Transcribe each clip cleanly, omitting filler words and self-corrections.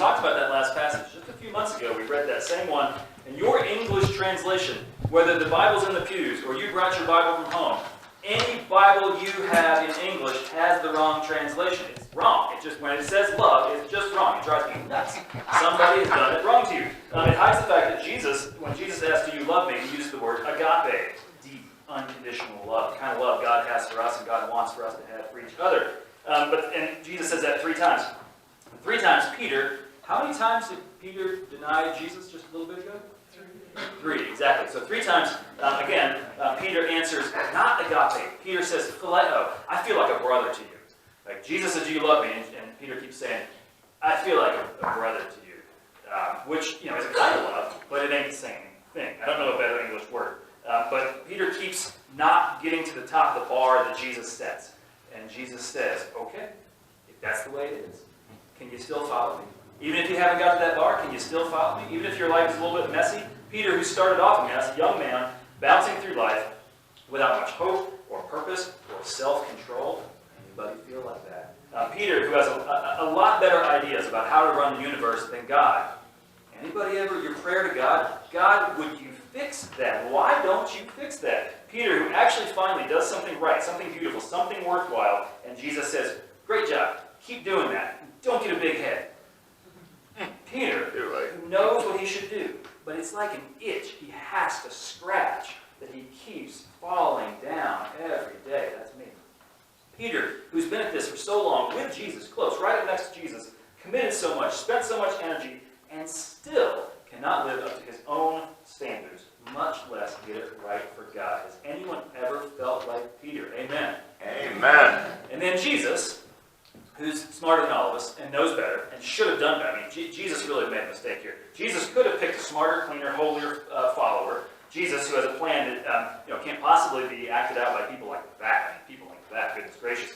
talked about that last passage just a few months ago. We read that same one. And your English translation, whether the Bible's in the pews or you brought your Bible from home, any Bible you have in English has the wrong translation. It's wrong. It just, when it says love, it's just wrong. It drives me nuts. Somebody has done it wrong to you. It hides the fact that Jesus, when Jesus asked, "Do you love me?" he used the word agape, deep, unconditional love, the kind of love God has for us and God wants for us to have for each other. And Jesus says that 3 times. 3 times Peter. How many times did Peter deny Jesus just a little bit ago? 3, exactly. So 3 times, Peter answers, not agape. Peter says, phileo. I feel like a brother to you. Like Jesus said, "Do you love me?" And Peter keeps saying, "I feel like a brother to you." Which, is a kind of love, but it ain't the same thing. I don't know a better English word. But Peter keeps not getting to the top of the bar that Jesus sets. And Jesus says, "Okay, if that's the way it is, can you still follow me? Even if you haven't got to that bar, can you still follow me? Even if your life is a little bit messy?" Peter, who started off a mess, a young man, bouncing through life without much hope or purpose or self-control. Anybody feel like that? Peter, who has a lot better ideas about how to run the universe than God. Anybody ever, your prayer to God, "God, would you fix that? Why don't you fix that?" Peter, who actually finally does something right, something beautiful, something worthwhile, and Jesus says, "Great job. Keep doing that. Don't get a big head." Peter, who knows what he should do, but it's like an itch he has to scratch that he keeps falling down every day. That's me. Peter, who's been at this for so long with Jesus, close, right up next to Jesus, committed so much, spent so much energy, and still cannot live up to his own standards, much less get it right for God. Has anyone ever felt like Peter? Amen. Amen. And then Jesus, who's smarter than all of us and knows better and should have done better. I mean, Jesus really made a mistake here. Jesus could have picked a smarter, cleaner, holier follower. Jesus, who has a plan that can't possibly be acted out by people like that. I mean, people like that, goodness gracious.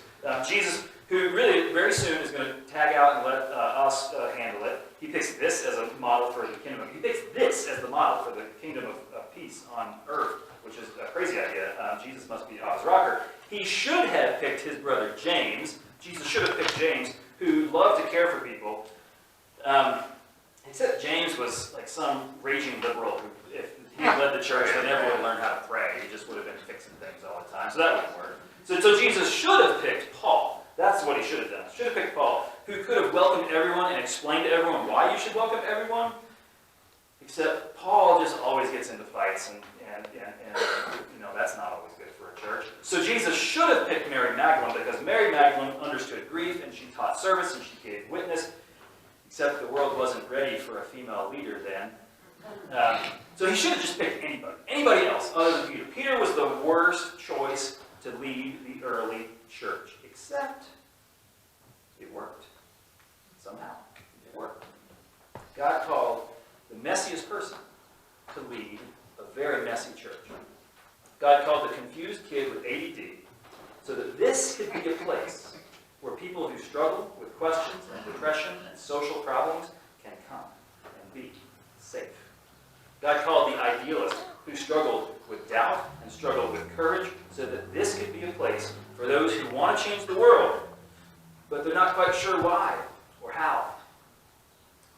Jesus, who really very soon is going to tag out and let us handle it. He picks this as a model for the kingdom. He picks this as the model for the kingdom of peace on earth, which is a crazy idea. Jesus must be Oz Rocker. He should have picked his brother James. Jesus should have picked James, who loved to care for people. Except James was like some raging liberal who, if he had led the church, they never would have learned how to pray. He just would have been fixing things all the time. So that wouldn't work. So Jesus should have picked Paul. That's what he should have done. Should have picked Paul, who could have welcomed everyone and explained to everyone why you should welcome everyone. Except Paul just always gets into fights, and that's not always good for a church. So Jesus should have picked Mary Magdalene, because Mary Magdalene understood grief, and she taught service, and she gave witness. Except the world wasn't ready for a female leader then. So he should have just picked anybody else other than Peter. Peter was the worst choice to lead the early church. Except it worked. Somehow it worked. God called the messiest person to lead a very messy church. God called the confused kid with ADD so that this could be a place where people who struggle with questions and depression and social problems can come and be safe. God called the idealist who struggled with doubt and struggled with courage so that this could be a place for those who want to change the world, but they're not quite sure why or how.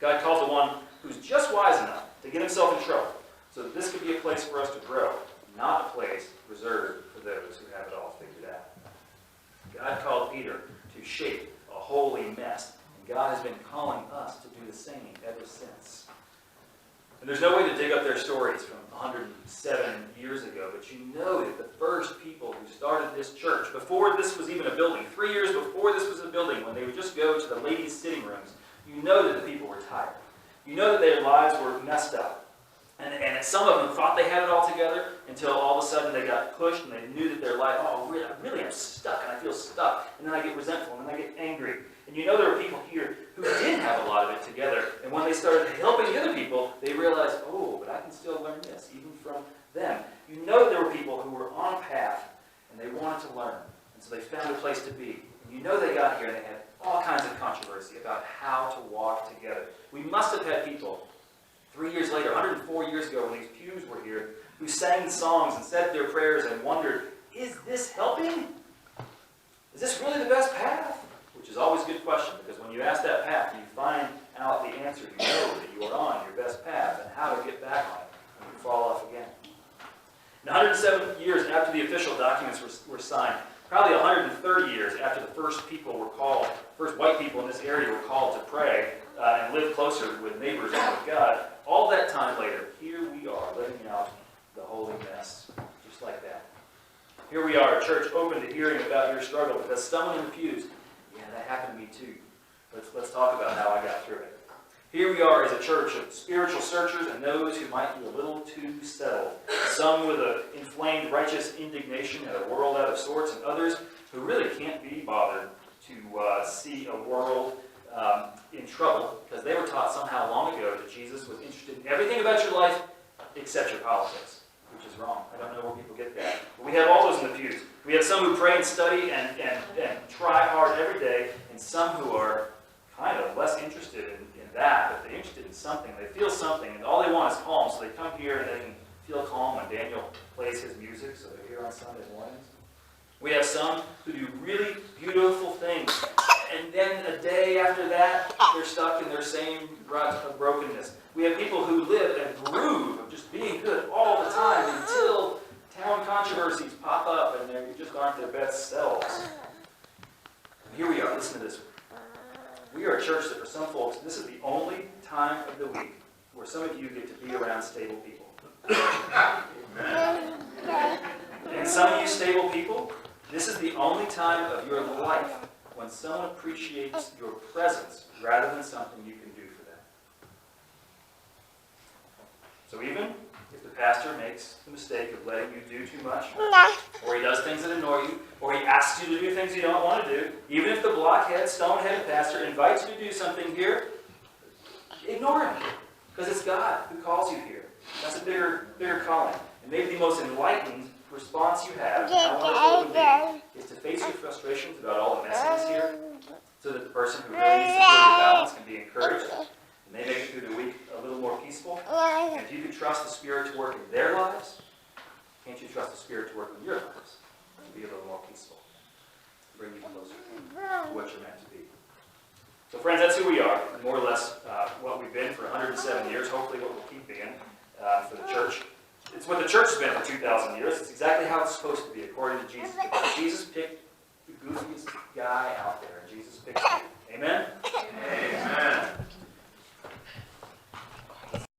God called the one who's just wise enough to get himself in trouble so that this could be a place for us to grow, not a place reserved for those who have it all figured out. God called Peter to shape a holy mess, and God has been calling us to do the same ever since. And there's no way to dig up their stories from 107 years ago, but you know that the first people who started this church, before this was even a building, 3 years before this was a building, when they would just go to the ladies' sitting rooms, you know that the people were tired. You know that their lives were messed up. And some of them thought they had it all together until all of a sudden they got pushed and they knew that their life, really I'm stuck and I feel stuck. And then I get resentful and then I get angry. And you know there were people here who did have a lot of it together. And when they started helping the other people, they realized, but I can still learn this, even from them. You know there were people who were on path and they wanted to learn. And so they found a place to be. And you know they got here and they had all kinds of controversy about how to walk together. We must have had people 3 years later, 104 years ago, when these pews were here, who sang songs and said their prayers and wondered, is this helping? Is this really the best path? Which is always a good question, because when you ask that path, you find out the were signed probably 130 years after the first white people in this area were called to pray and live closer with neighbors and with God. All that time later, here we are living out the holy mess, just like that. Here we are, a church open to hearing about your struggle, because someone in the pews, yeah, that happened to me too. Let's talk about how I got through it. Here we are as a church of spiritual searchers and those who might be a little too settled. Some with an inflamed righteous indignation at a world out of sorts, and others who really can't be bothered to see a world in trouble, because they were taught somehow long ago that Jesus was interested in everything about your life except your politics, which is wrong. I don't know where people get that. But we have all those in the pews. We have some who pray and study and try hard every day, and some who are kind of less interested in that, but they're interested in something. They feel something, and all they want is calm, so they come here and they can feel calm when Daniel plays his music, so they're here on Sunday mornings. We have some who do really beautiful things, and then a day after that, they're stuck in their same rut of brokenness. We have people who live a groove of just being good all the time until town controversies pop up and they just aren't their best selves. And here we are, listen to this. We are a church that for some folks, this is the only time of the week where some of you get to be around stable people. And some of you stable people, this is the only time of your life when someone appreciates your presence rather than something you can do for them. So even if the pastor makes the mistake of letting you do too much, or he does things that annoy you, or he asks you to do things you don't want to do, even if the blockhead, stone-headed pastor invites you to do something here, ignore him, because it's God who calls you here. That's a bigger calling. And maybe the most enlightened response you have, is to face your frustrations about all the messiness here, so that the person who really needs to feel your balance can be encouraged, and they make it through the week a little more peaceful. And if you can trust the Spirit to work in their lives, can't you trust the Spirit to work in your lives to be a little more peaceful, to bring you closer to what you're meant to be? So friends, that's who we are, more or less what we've been for 107 years, hopefully what we'll keep being for the church. It's what the church has been for 2,000 years. It's exactly how it's supposed to be, according to Jesus. Because Jesus picked the goofiest guy out there, and Jesus picked you. Amen? Amen.